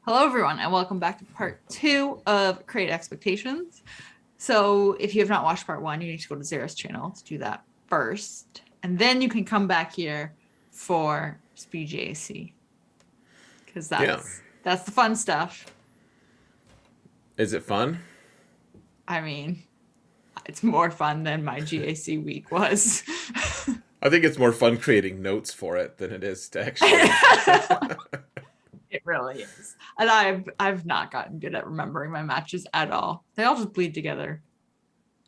Hello, everyone, and welcome back to part 2 of Create Expectations. So, if you have not watched part 1, you need to go to Zara's channel to do that first, and then you can come back here for Speed GAC because Yeah. that's the fun stuff. Is it fun? I mean, it's more fun than my GAC week was. I think it's more fun creating notes for it than it is to actually. It really is, and I've not gotten good at remembering my matches at all. They all just bleed together.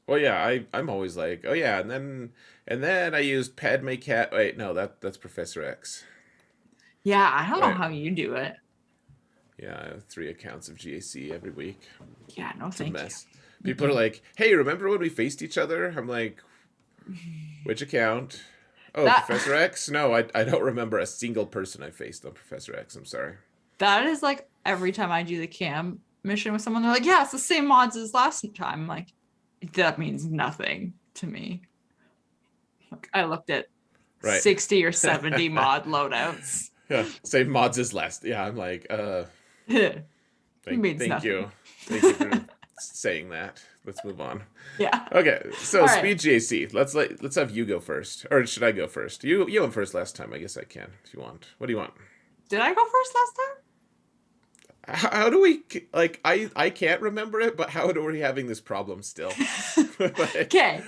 Well, yeah, I'm always like, oh yeah, and then I used Padme Cat. Wait, no, that's Professor X. Yeah, I don't know Right. how you do it. Yeah, I have 3 accounts of GAC every week. Yeah, no, It's a thank mess. you. People are like, hey, remember when we faced each other? I'm like, which account? Oh, That Professor X? No, I don't remember a single person I faced on Professor X. I'm sorry. that is like every time I do the cam mission with someone, they're like, yeah, it's the same mods as last time. I'm like, that means nothing to me. Like, I looked at Right. 60 or 70 mod loadouts. Yeah, same mods as last. Yeah, I'm like, It means thank nothing. you. Thank you for saying that. Let's move on. Yeah. Okay, so All right. Speed GAC. Let's have you go first, or should I go first? You went first last time. I guess I can if you want. What do you want? Did I go first last time? How do we like? I can't remember it, but how are we having this problem still? Like, Okay.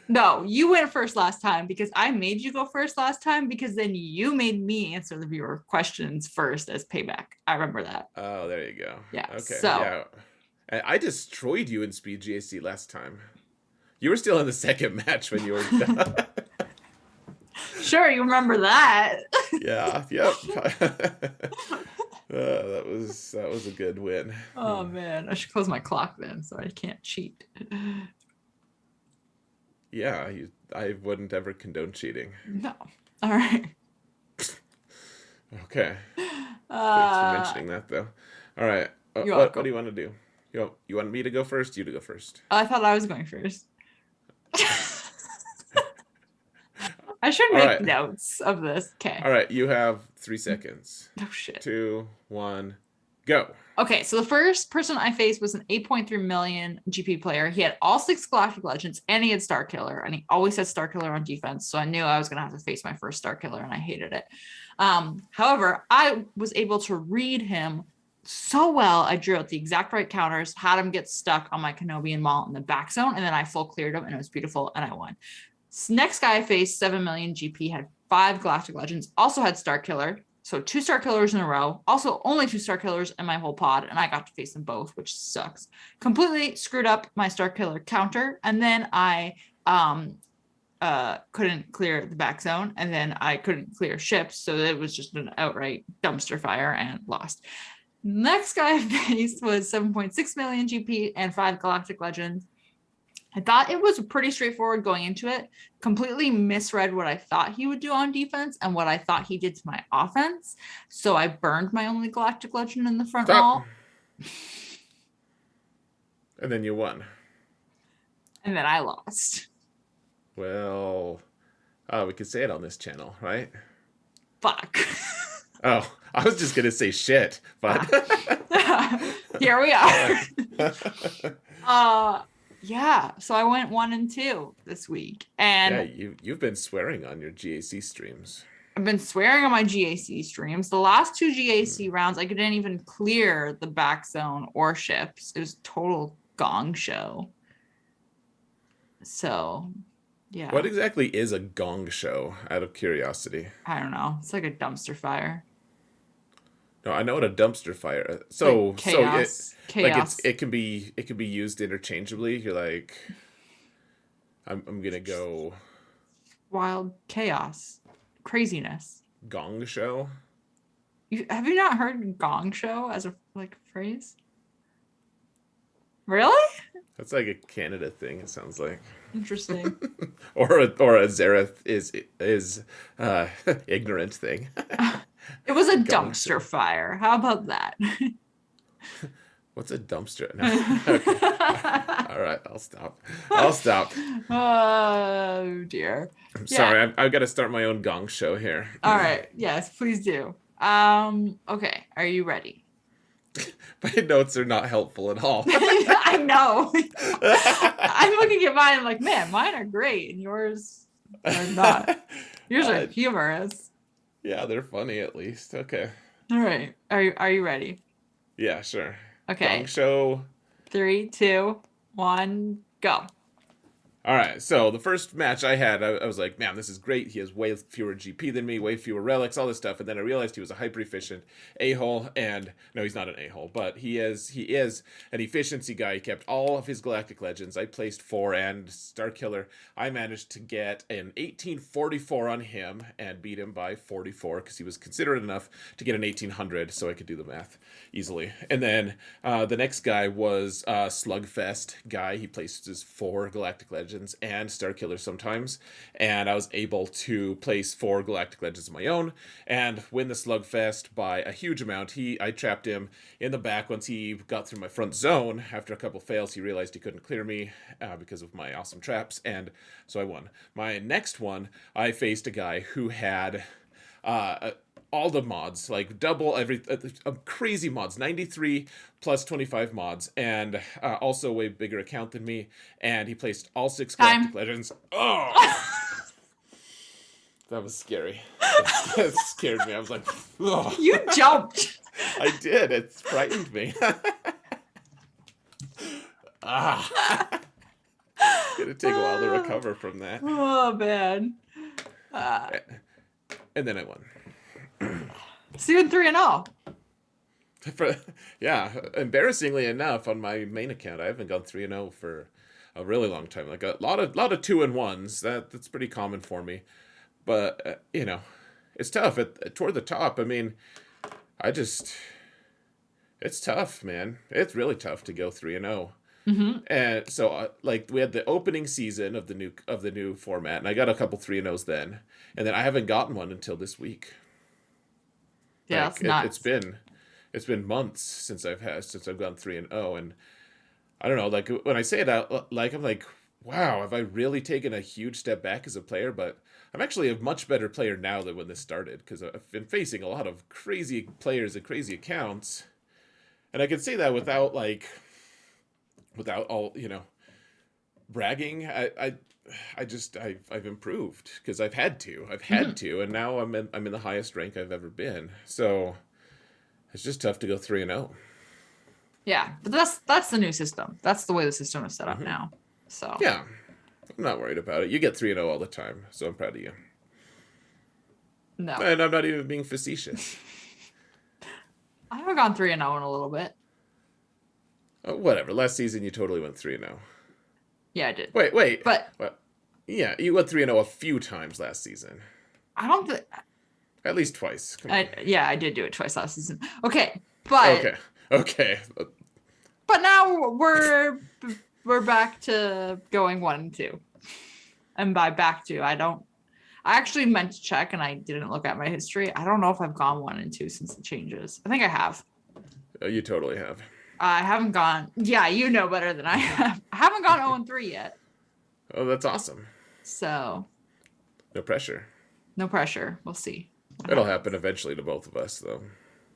No, you went first last time because I made you go first last time because then you made me answer the viewer questions first as payback. I remember that. oh, there you go. Yeah. Okay, So yeah. I destroyed you in Speed GAC last time. You were still in the second match when you were done. sure, you remember that. Yeah, yep. That was a good win. Oh man, I should close my clock then so I can't cheat. Yeah, I wouldn't ever condone cheating. No. All right. Okay, thanks for Uh, mentioning that though. All right, you're what do welcome. you want to do? You want me to go first? You to go first. I thought I was going first. I should All make right, notes of this. Okay. all right. You have 3 seconds. Oh shit. 2, 1, go. Okay, so the first person I faced was an 8.3 million GP player. He had all 6 Galactic Legends and he had Star Killer, and he always had Star Killer on defense. So I knew I was going to have to face my first Star Killer, and I hated it. However, I was able to read him so well. I drew out the exact right counters, had him get stuck on my Kenobi and Maul in the back zone, and then I full cleared him, and it was beautiful, and I won. Next guy I faced, 7 million GP, had 5 Galactic Legends, also had Star Killer. So 2 Star Killers in a row. Also, only 2 Star Killers in my whole pod, and I got to face them both, which sucks. Completely screwed up my Star Killer counter, and then I couldn't clear the back zone, and then I couldn't clear ships, so it was just an outright dumpster fire and lost. Next guy I faced was 7.6 million GP and 5 Galactic Legends. I thought it was pretty straightforward going into it. Completely misread what I thought he would do on defense and what I thought he did to my offense. So I burned my only Galactic Legend in the front Stop. wall. And then you won. And then I lost. Well, we could say it on this channel, right? Fuck. Oh, I was just gonna say shit, but Here we all are. right. Yeah. So I went 1-2 this week. Yeah, And you've been swearing on your GAC streams. I've been swearing on my GAC streams. The last 2 Hmm. GAC rounds, I couldn't even clear the back zone or ships. It was a total gong show. So, yeah, What exactly is a gong show? Out of curiosity. I don't know. It's like a dumpster fire. No, I know what a dumpster fire. It's like So it chaos, like chaos, it can be used interchangeably. You're like, I'm gonna go wild chaos, craziness. gong show. Have you not heard gong show as a like phrase? Really? That's like a Canada thing. It sounds like, Interesting. or a Zareth is ignorant thing. It was a Gong dumpster show. fire. How about that? What's a dumpster? No. Okay. All right. I'll stop. I'll stop. Oh dear. I'm Yeah. sorry. I've got to start my own gong show here. All right. Yes, please do. Okay. Are you ready? My notes are not helpful at all. I know. I'm looking at mine. I'm like, man, mine are great, and yours are not. Yours are Uh, humorous. yeah, they're funny at least. Okay. All right. Are you ready? Yeah, sure. Gong Okay. Show. 3, 2, 1, go. All right, so the first match I had, I was like, man, this is great. He has way fewer GP than me, way fewer relics, all this stuff. And then I realized he was a hyper efficient a-hole, and no, he's not an a-hole, but he is an efficiency guy. He kept all of his Galactic Legends. I placed 4, and Starkiller, I managed to get an 1844 on him and beat him by 44 because he was considerate enough to get an 1800, so I could do the math easily. And then the next guy was Slugfest guy. He placed his 4 Galactic Legends and Starkiller sometimes, and I was able to place 4 Galactic Legends of my own and win the Slugfest by a huge amount. I trapped him in the back once he got through my front zone. After a couple fails, he realized he couldn't clear me because of my awesome traps, and so I won. My next one, I faced a guy who had all the mods, like double every crazy mods, 93 plus 25 mods, and also a way bigger account than me, and he placed all 6 Galactic Legends. Oh, that was scary. That scared me. I was like, oh. You jumped. I did. It frightened me. It's gonna take a while to recover from that. Oh man. And then I won. So you're 3-0. Yeah, embarrassingly enough, on my main account, I haven't gone 3-0 for a really long time. Like a lot of 2-1s. That's pretty common for me. But it's tough toward the top. I mean, it's tough, man. It's really tough to go 3-0. Mm-hmm. And so, like, we had the opening season of the new format, and I got a couple 3-0s then, and then I haven't gotten one until this week. Yeah, Like, that's nuts. it's been months since I've gone 3-0, and I don't know. Like, when I say that, like, I'm like, wow, have I really taken a huge step back as a player? But I'm actually a much better player now than when this started, because I've been facing a lot of crazy players and crazy accounts, and I can say that without all bragging. I've improved because I've had to, and now I'm in the highest rank I've ever been. So it's just tough to go 3-0. Yeah, but that's the new system. That's the way the system is set up now. So yeah, I'm not worried about it. You get 3-0 all the time, so I'm proud of you. No, And I'm not even being facetious. I haven't gone 3-0 in a little bit. Whatever. Last season you totally went 3-0. Yeah, I did. Wait. But What? Yeah, you went 3-0 a few times last season. I don't think. At least twice. Come on. Yeah, I did do it twice last season. Okay, but Okay. But now we're back to going 1 and 2, and by back to I actually meant to check and I didn't look at my history. I don't know if I've gone 1 and 2 since the changes. I think I have. You totally have. I haven't gone. Yeah, you know better than I have. I haven't gone 0 and 3 yet. Oh, that's awesome. So No pressure. no pressure. We'll see. It'll happen eventually to both of us, though.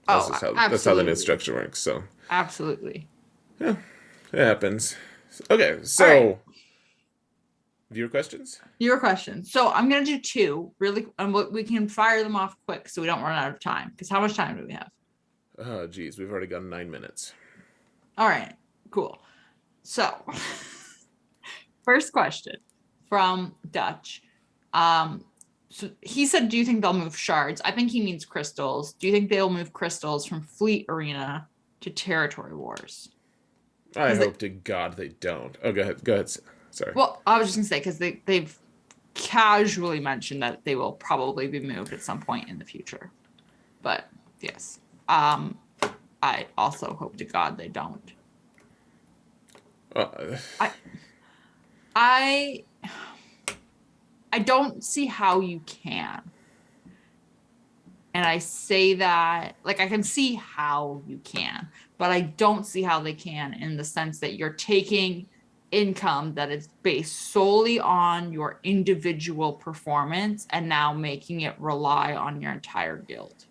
Absolutely. That's how the new structure works. So Absolutely. yeah, it happens. Okay, so right. Viewer questions. Your question. So I'm gonna do 2 really, and we can fire them off quick so we don't run out of time. Because how much time do we have? Oh, geez, we've already gone 9 minutes. All right, cool. So, first question from Dutch. So he said, do you think they'll move shards? I think he means crystals. Do you think they'll move crystals from Fleet Arena to Territory Wars? I hope to God they don't. Oh, go ahead. Sorry. Well, I was just gonna say, because they've casually mentioned that they will probably be moved at some point in the future. But yes. I also hope to God they don't. I don't see how you can. And I say that, like, I can see how you can, but I don't see how they can, in the sense that you're taking income that is based solely on your individual performance and now making it rely on your entire guild.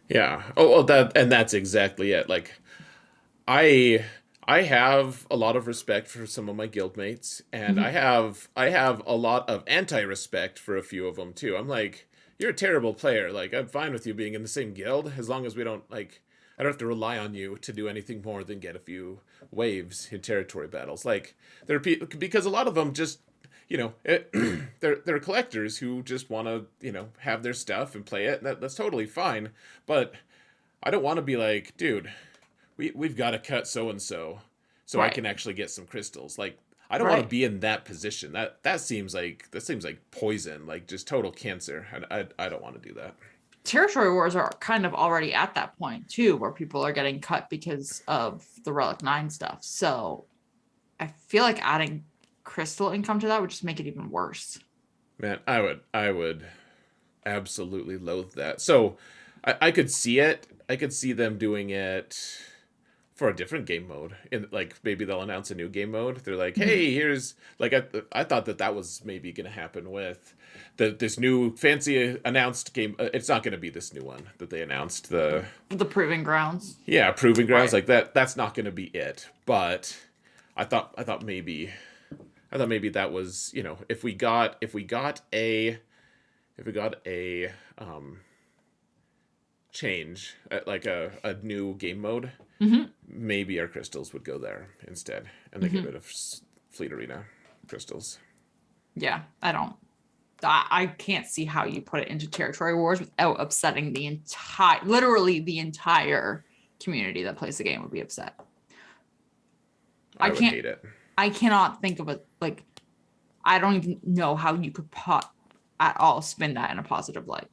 Yeah. Oh, well, that's exactly it. Like, I I have a lot of respect for some of my guildmates, and Mhm. I have a lot of anti-respect for a few of them too. I'm like, you're a terrible player. Like, I'm fine with you being in the same guild as long as we don't like. I don't have to rely on you to do anything more than get a few waves in territory battles. Like, there are people because a lot of them just, they're collectors who just want to have their stuff and play it. That's totally fine, but I don't want to be like, dude, we've got to cut so and so I Right. can actually get some crystals. Like, I don't want to Right. be in that position. That seems like poison, like just total cancer. I don't want to do that. Territory wars are kind of already at that point too, where people are getting cut because of the Relic 9 stuff. So I feel like adding crystal income to that would just make it even worse. Man, I would absolutely loathe that. So I could see it. I could see them doing it for a different game mode. In like maybe they'll announce a new game mode. They're like, Mhm. "Hey, here's like I thought that was maybe going to happen with this new fancy announced game. It's not going to be this new one that they announced. The The proving grounds. Yeah, proving grounds Right. like that. That's not going to be it. But I thought maybe that was if we got a change like a new game mode, Hmm. maybe our crystals would go there instead, and they get Hmm. rid of Fleet Arena crystals. Yeah, I can't see how you put it into territory wars without upsetting literally the entire community that plays the game would be upset. I I would can't, hate it. I cannot think of it. Like, I don't even know how you could at all spin that in a positive light.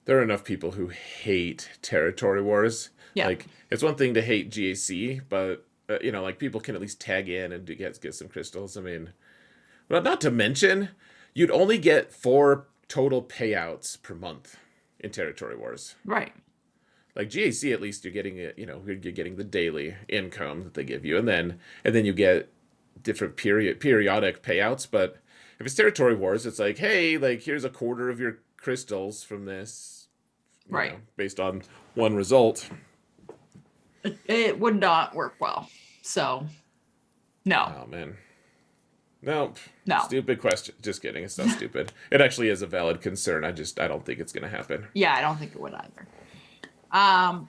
There are enough people who hate territory wars. Yeah. Like, it's one thing to hate GAC, but like people can at least tag in and get some crystals. I mean, but not to mention, you'd only get 4 total payouts per month in territory wars. Right. Like GAC, at least you're getting it. You're getting the daily income that they give you, and then you get different periodic payouts. But if it's territory wars, it's like, hey, like here's a quarter of your crystals from this, Right. based on one result. It would not work well. So, no, Oh man, no, no. stupid question. Just kidding. It's not stupid. It actually is a valid concern. I don't think it's gonna happen. Yeah, I don't think it would either.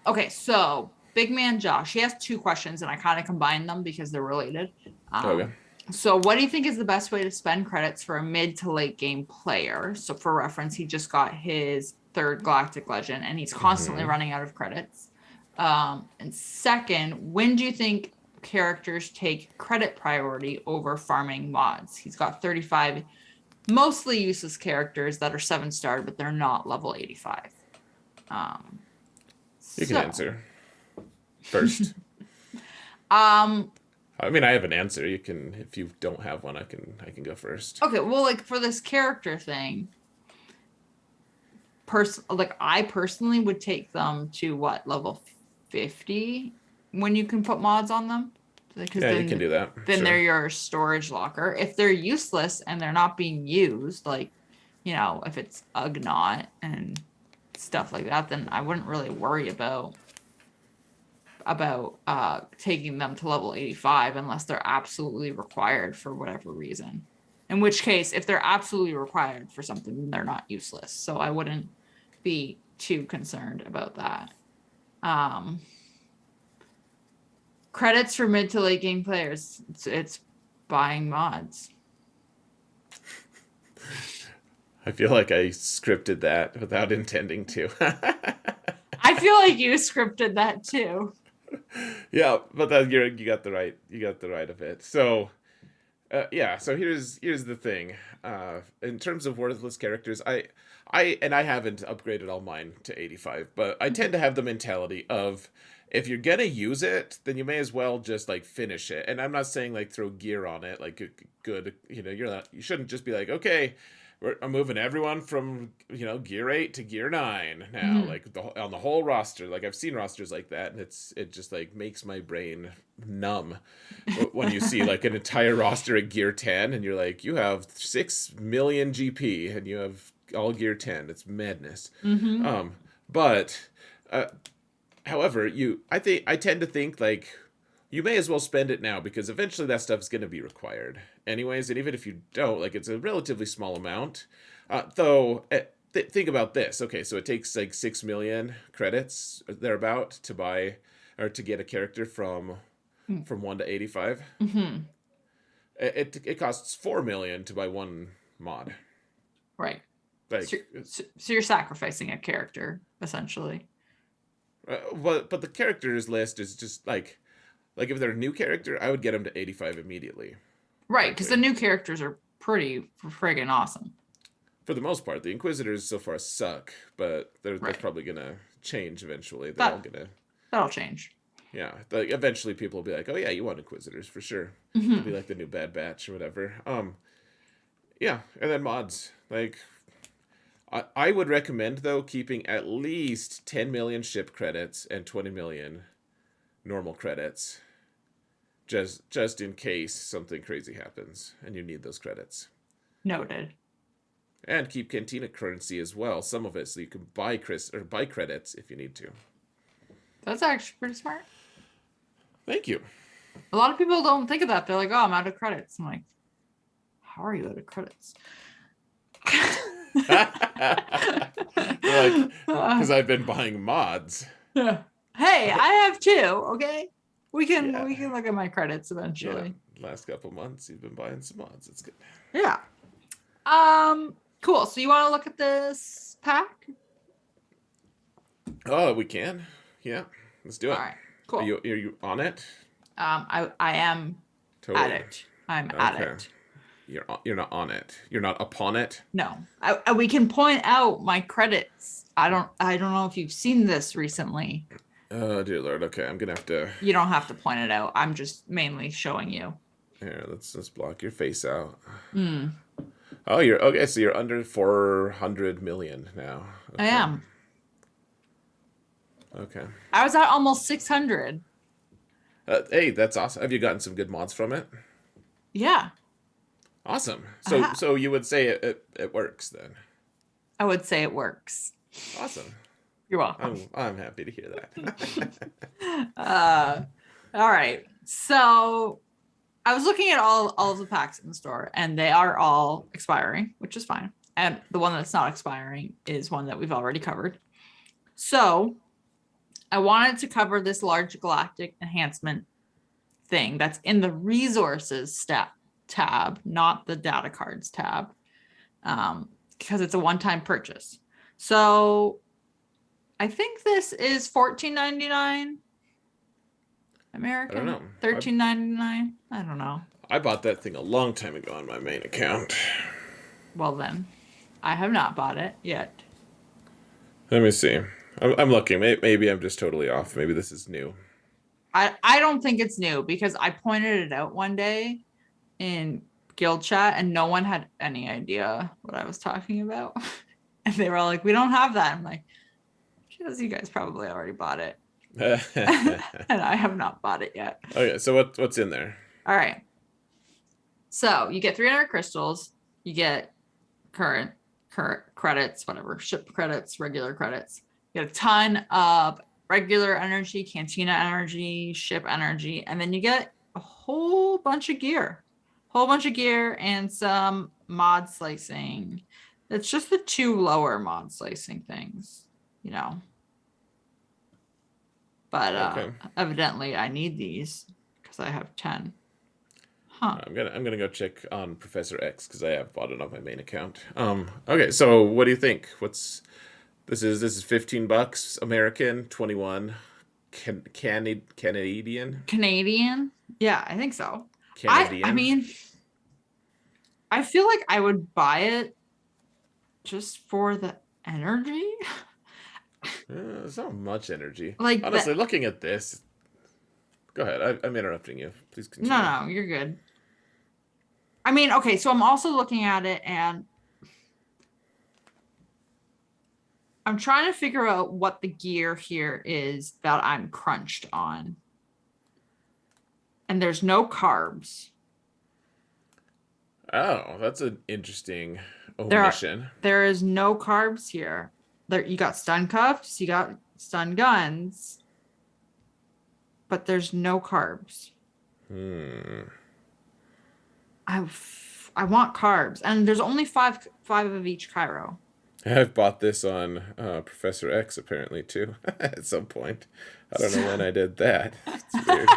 Okay, so Big Man Josh, he has two questions and I kind of combined them because they're related. Okay. So what do you think is the best way to spend credits for a mid to late game player? So for reference, he just got his third Galactic Legend and he's constantly Hmm. running out of credits. And second, when do you think characters take credit priority over farming mods? He's got 35 mostly useless characters that are 7-star, but they're not level 85. Um, You can so, answer first. um, I mean, I have an answer. You can, if you don't have one, I can go first. okay, well, like for this character thing, like I personally would take them to what level 50 when you can put mods on them because Yeah, you can do that. then they're Sure. your storage locker. If they're useless and they're not being used, like if it's Ugnaught and stuff like that, then I wouldn't really worry about taking them to level 85 unless they're absolutely required for whatever reason. In which case, if they're absolutely required for something, then they're not useless. So I wouldn't be too concerned about that. Um, Credits for mid to late game players. It's buying mods. I feel like I scripted that without intending to. I feel like you scripted that too. Yeah, but then you got the right of it. So yeah, so here's the thing. In terms of worthless characters, I haven't upgraded all mine to 85, but I tend to have the mentality of if you're gonna use it, then you may as well just like finish it. And I'm not saying like throw gear on it, like good, you shouldn't just be like, okay, I'm moving everyone from gear 8 to gear 9 now, Mhm. like on the whole roster. Like I've seen rosters like that, and it just like makes my brain numb when you see like an entire roster at gear 10 and you're like, you have 6 million GP and you have all gear 10. It's madness. Mhm. um but Uh, However, I tend to think like you may as well spend it now because eventually that stuff is going to be required anyways, and even if you don't, like it's a relatively small amount. Think about this. Okay, so it takes like 6 million credits thereabout to buy or to get a character from 1 to 85. Mm-hmm. It costs 4 million to buy one mod. Right. Like, So you're sacrificing a character essentially. but the characters list is just like if they're a new character, I would get them to 85 immediately. Right, because the Frankly. new characters are pretty friggin' awesome. For the most part, the Inquisitors so far suck, but that's Right. probably gonna change eventually. They're all That gonna, that'll change. yeah. Like eventually, people will be like, "Oh yeah, you want Inquisitors for sure." They'll be Hmm. like the new Bad Batch or whatever. Yeah, and then mods. Like, I would recommend though keeping at least 10 million ship credits and 20 million normal credits, just in case something crazy happens and you need those credits. Noted. And keep Cantina currency as well, some of it, so you can buy buy credits if you need to. That's actually pretty smart. Thank you. A lot of people don't think of that. They're like, "Oh, I'm out of credits." I'm like, "How are you out of credits?" Like, because I've been buying mods. Yeah. Hey, I have two. Okay, Yeah. we can look at my credits Yeah. eventually. Last couple months, you've been buying some mods. It's good. Yeah. Cool. So you want to look at this pack? Oh, we can. Yeah. Let's do it. All right. Cool. Are you on it? I am Totally. at it. I'm at Okay. it. You're not on it. You're not upon it. No, we can point out my credits. I don't know if you've seen this recently. Oh dear Lord. Okay, I'm gonna have to. You don't have to point it out. I'm just mainly showing you. Here, let's block your face out. Mm, Oh, you're okay. So you're under 400 million now. Okay. I am. Okay. I was at almost 600. Hey, that's awesome. Have you gotten some good mods from it? Yeah, Awesome. Aha. So you would say it works then. I would say it works. Awesome. You're welcome. I'm happy to hear that. All right. So I was looking at all of the packs in the store, and they are all expiring, which is fine. And the one that's not expiring is one that we've already covered. So I wanted to cover this large galactic enhancement thing that's in the resources tab, not the data cards tab, because it's a one-time purchase. So I think this is $14.99 American. I don't know. $13.99. I don't know. I bought that thing a long time ago on my main account. Well then, I have not bought it yet. Let me see. I'm looking. Maybe I'm just totally off. Maybe this is new. I don't think it's new because I pointed it out one day in guild chat and no one had any idea what I was talking about. And they were all like, "We don't have that." I'm like, "Because you guys probably already bought it." And I have not bought it yet. Okay, so what's in there? All right. So you get 300 crystals. You get current credits, whatever, ship credits, regular credits. You get a ton of regular energy, cantina energy, ship energy, and then you get a whole bunch of gear. And some mod slicing. It's just the two lower mod slicing things, you know. But Okay. evidently I need these because I have 10. Huh. I'm gonna go check on Professor X because I have bought it on my main account. Okay, so what do you think? This is $15 American, 21 Canadian. Canadian? Yeah, I think so. Canadian. I mean, I feel like I would buy it just for the energy. There's not much energy. Like Honestly, looking at this. Go ahead. I'm interrupting you. Please continue. No, you're good. I mean, okay, so I'm also looking at it and I'm trying to figure out what the gear here is that I'm crunched on. And there's no carbs. Oh, that's an interesting omission. There is no carbs here. There you got stun cuffs, you got stun guns, but there's no carbs. I want carbs, and there's only five of each Cairo. I've bought this on Professor X apparently too at some point. I don't know when I did that. It's weird.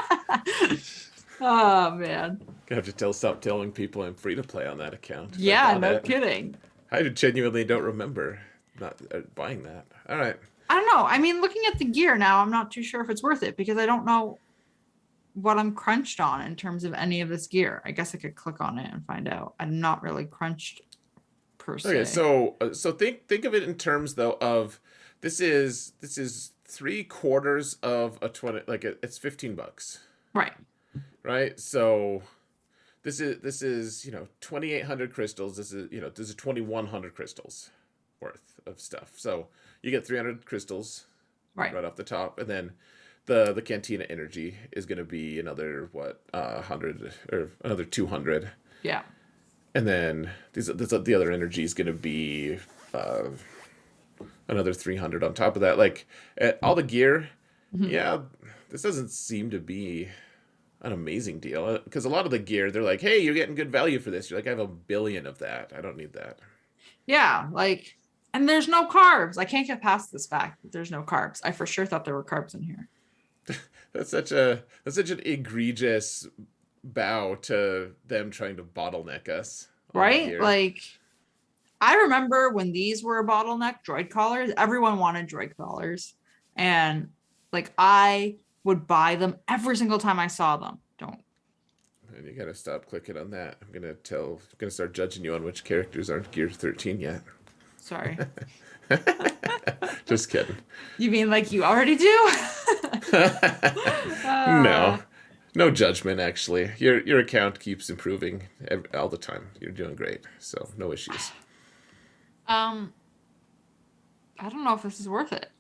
Oh man. I have to stop telling people I'm free to play on that account. Yeah, no kidding. I genuinely don't remember not buying that. All right. I don't know. I mean, looking at the gear now, I'm not too sure if it's worth it because I don't know what I'm crunched on in terms of any of this gear. I guess I could click on it and find out. I'm not really crunched per se. Okay, so think of it in terms though of this is 3/4 of a 20, like it's $15, Right. right? So this is 2,800 crystals. This is 2,100 crystals worth of stuff. So you get 300 crystals Right. off the top, and then the Cantina energy is going to be another 100 or another 200. Yeah. And then the other energy is going to be another 300 on top of that. Like all the gear, yeah, this doesn't seem to be an amazing deal because a lot of the gear, they're like, hey, you're getting good value for this. You're like, I have 1 billion of that. I don't need that. Yeah. Like, and there's no carbs. I can't get past this fact that there's no carbs. I for sure thought there were carbs in here. That's such an egregious bow to them trying to bottleneck us. Right? Like, I remember when these were a bottleneck, droid collars, everyone wanted droid collars. And like, I would buy them every single time I saw them. Don't. And you gotta stop clicking on that. I'm gonna start judging you on which characters aren't Gear 13 yet. Sorry. Just kidding. You mean like you already do? No judgment. Actually, your account keeps improving all the time. You're doing great, so no issues. I don't know if this is worth it.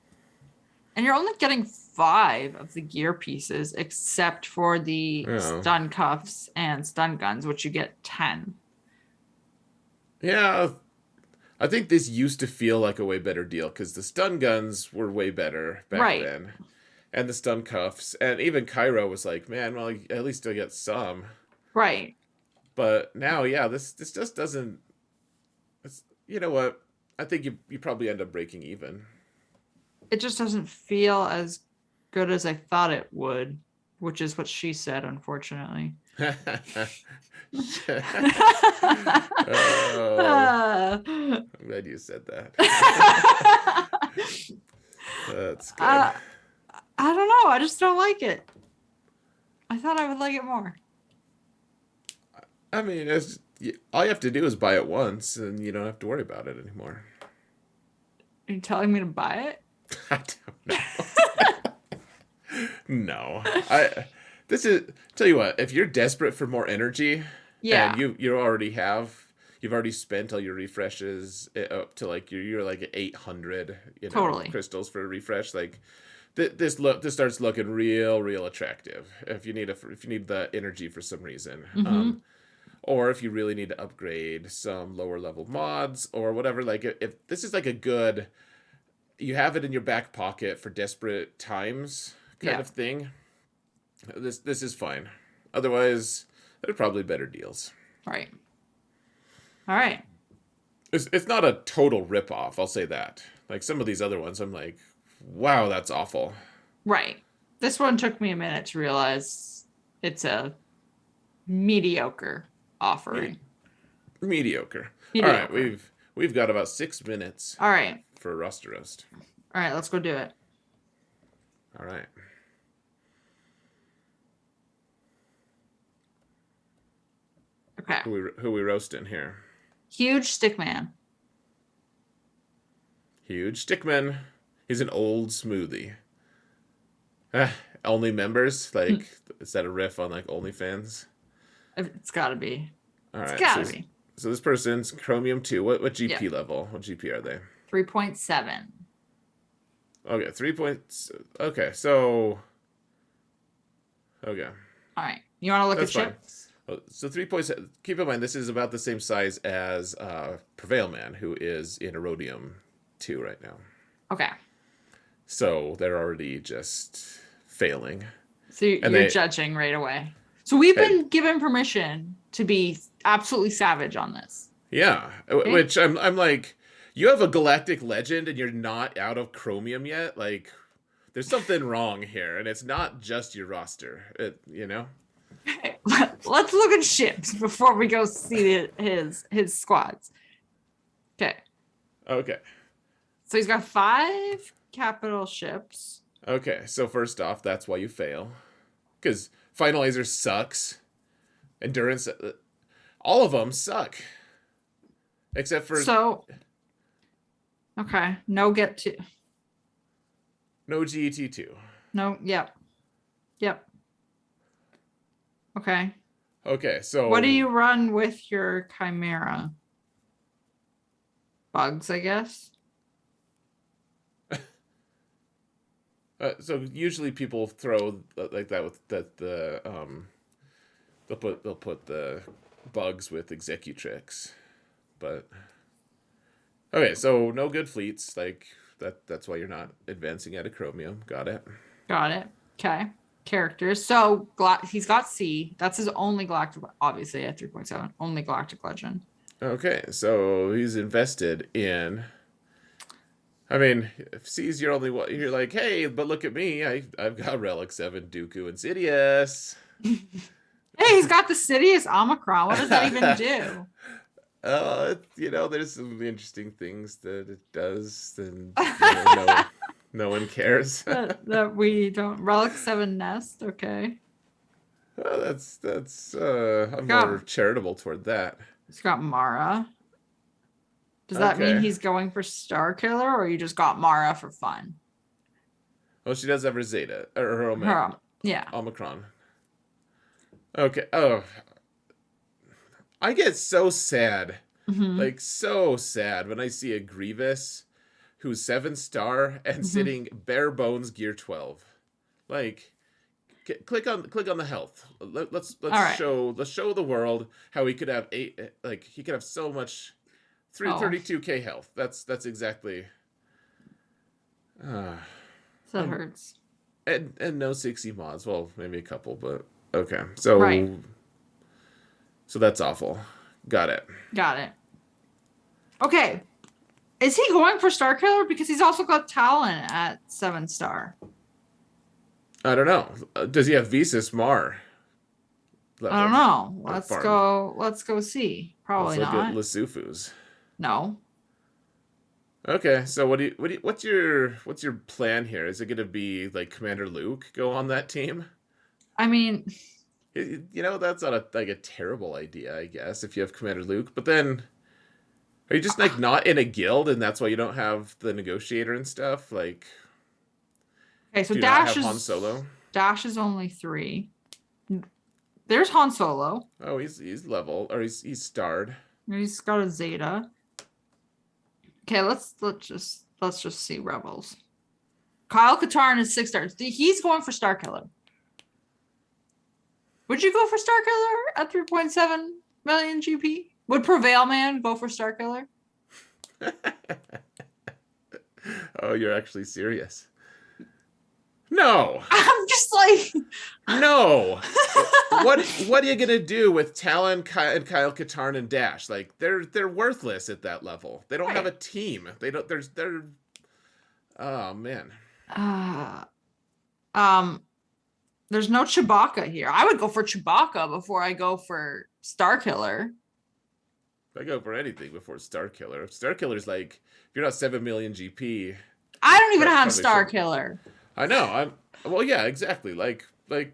And you're only getting 5 of the gear pieces, except for the stun cuffs and stun guns, which you get 10. Yeah, I think this used to feel like a way better deal because the stun guns were way better back then. And the stun cuffs. And even Cairo was like, man, well, at least I'll get some. Right. But now, yeah, this just doesn't... you know what? I think you probably end up breaking even. It just doesn't feel as good as I thought it would, which is what she said, unfortunately. I'm glad you said that. That's good. I don't know. I just don't like it. I thought I would like it more. I mean, all you have to do is buy it once, and you don't have to worry about it anymore. Are you telling me to buy it? I don't know. No. Tell you what, if you're desperate for more energy, yeah, and you've already spent all your refreshes up to like you're like at 800 totally crystals for a refresh, like this starts looking real attractive if you need the energy for some reason. Or if you really need to upgrade some lower level mods or whatever, like if this is like a good, you have it in your back pocket for desperate times kind of thing, this is fine. Otherwise, there are probably better deals. Right. All right. It's not a total ripoff, I'll say that. Like some of these other ones, I'm like, wow, that's awful. Right. This one took me a minute to realize it's a mediocre offering. Mediocre. All right, we've got about 6 minutes. All right. For a roster roast. All right, let's go do it. All right. Okay. Who we roasting here? Huge Stickman. Huge Stickman. He's an old smoothie. Only members? Like, is that a riff on like OnlyFans? It's got to be. All right. It's got to be. So this person's Chromium 2. What GP level? What GP are they? 3.7. Okay, 3 points. Okay, so. Okay. All right. You want to look at ships? So 3 points. Keep in mind, this is about the same size as Prevail Man, who is in Erodium 2 right now. Okay. So they're already just failing. So And you're they judging right away. So we've and, been given permission to be absolutely savage on this. yeah, Okay. which I'm like, you have a galactic legend and you're not out of chromium yet? Like there's something wrong here, and it's not just your roster. Okay. Let's look at ships before we go see his squads. Okay. Okay. So he's got 5 capital ships. Okay, so first off, that's why you fail. Because Finalizer sucks. Endurance, all of them suck. Except for So okay, no get to no GET2. no, yep. Yep. Okay. Okay, so What do you run with your Chimera? Bugs, I guess. So usually people throw like that with they'll put the bugs with Executrix, but okay, so no good fleets like that's why you're not advancing out of chromium. Got it. Got it. Okay. Characters. So he's got C. That's his only galactic, obviously at 3.7, only galactic legend. Okay, so he's invested in. I mean, if C's your only one, you're like, hey, but look at me. I've got Relic 7, Dooku, Insidious. Hey, he's got the Sidious Omicron. What does that even do? There's some interesting things that it does, and no one cares. that we don't. Relic 7 Nest. Okay. Well, I'm Got- more charitable toward that. He's got Mara. Does that mean Okay. he's going for Star Killer, or you just got Mara for fun? Well, she does have her Zeta or her Omega, Yeah. Omicron. Okay. Oh, I get so sad, Mhm. like so sad when I see a Grievous who's 7-star and Mhm. sitting bare bones gear 12. Like, click on the health. Let's right. show the world how he could have he could have so much 32k health. That's exactly. That hurts. And no 60 mods. Well, maybe a couple, but okay. So Right. So that's awful. Got it. Got it. Okay. Is he going for Star Killer? Because he's also got Talon at 7-star. I don't know. Does he have Visas Mar? I don't know. farmed? Let's go see. Probably Let's look not. at Lasufu's. No. Okay, so what's your plan here? Is it gonna be like Commander Luke go on that team? I mean, That's not a terrible idea, I guess, if you have Commander Luke. But then, are you just like not in a guild, and that's why you don't have the negotiator and stuff? Like, okay, so do you not Dash have Han is Solo? Dash is only 3. There's Han Solo. Oh, he's level, or he's starred. He's got a Zeta. Okay, let's just see Rebels. Kyle Katarn is 6 stars. He's going for Star Killer. Would you go for Star Killer at 3.7 million GP? Would Prevail Man go for Star Killer? Oh, you're actually serious? No. I'm just like, No. What are you gonna do with Talon, and Kyle Katarn and Dash? Like they're worthless at that level. They don't have a team. They don't. They're. Oh man. There's no Chewbacca here. I would go for Chewbacca before I go for Star Killer. I go for anything before Star Killer. If Star Killer's like, if you're not 7 million GP. I don't even have Star Killer. I know. Well, yeah, exactly. Like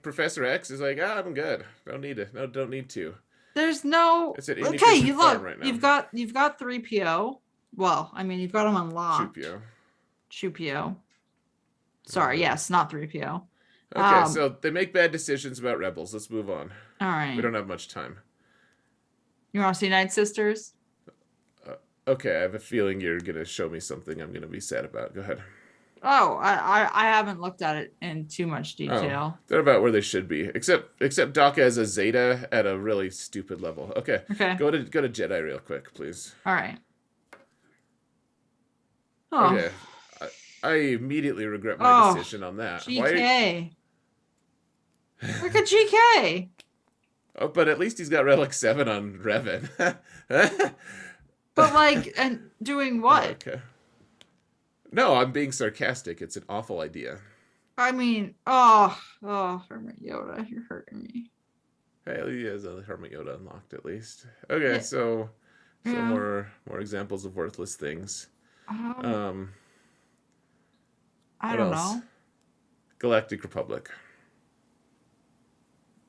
Professor X is like, I'm good. Don't need it. No, don't need to. There's no. It's an Okay, you look. right now. You've got 3PO. Well, I mean, you've got them unlocked. Chewpio. Sorry, yes, not 3PO. Okay, so they make bad decisions about Rebels. Let's move on. All right. We don't have much time. You want to see Night Sisters? Okay, I have a feeling you're gonna show me something I'm gonna be sad about. Go ahead. Oh, I haven't looked at it in too much detail. They're about where they should be, except Daka has a Zeta at a really stupid level. Okay. Okay. Go to Jedi real quick, please. All right. Oh. Okay. I immediately regret my Oh, decision on that. GK. Look at GK. Oh, but at least he's got Relic 7 on Revan. But like, and doing what? Okay. No, I'm being sarcastic. It's an awful idea. I mean, Hermit Yoda, you're hurting me. Hey, he has a Hermit Yoda unlocked at least. Okay, Yeah. so Yeah. more examples of worthless things. I What don't else? know. Galactic Republic.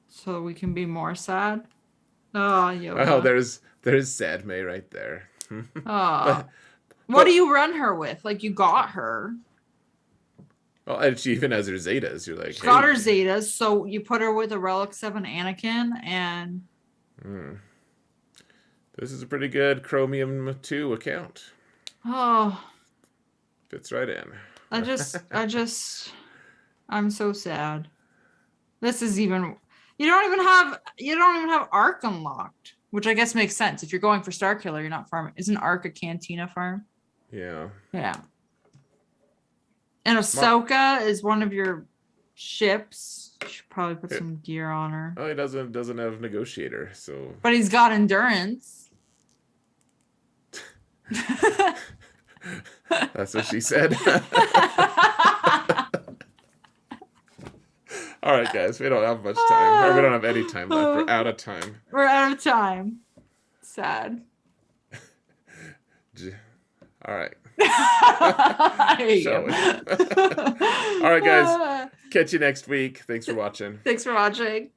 So we can be more sad. Oh, Yoda. Oh, there's Sad May right there. Oh. But- What do you run her with? Like, you got her. Well, and she even has her Zetas. You're like, She got her hey. Zetas, so you put her with a Relic 7 Anakin, and This is a pretty good Chromium 2 account. oh, Fits right in. I'm so sad. This is even, you don't even have Arc unlocked, which I guess makes sense. If you're going for Starkiller, you're not farming. Isn't Arc a Cantina farm? Yeah. Yeah. And Ahsoka is one of your ships. You should probably put some gear on her. Oh, he doesn't have Negotiator, so But he's got endurance. that's what she said. All right, guys, we don't have much time. Or we don't have any time left. We're out of time. We're out of time. Sad. All right. Shall we? All right, guys. Catch you next week. Thanks for watching. Thanks for watching.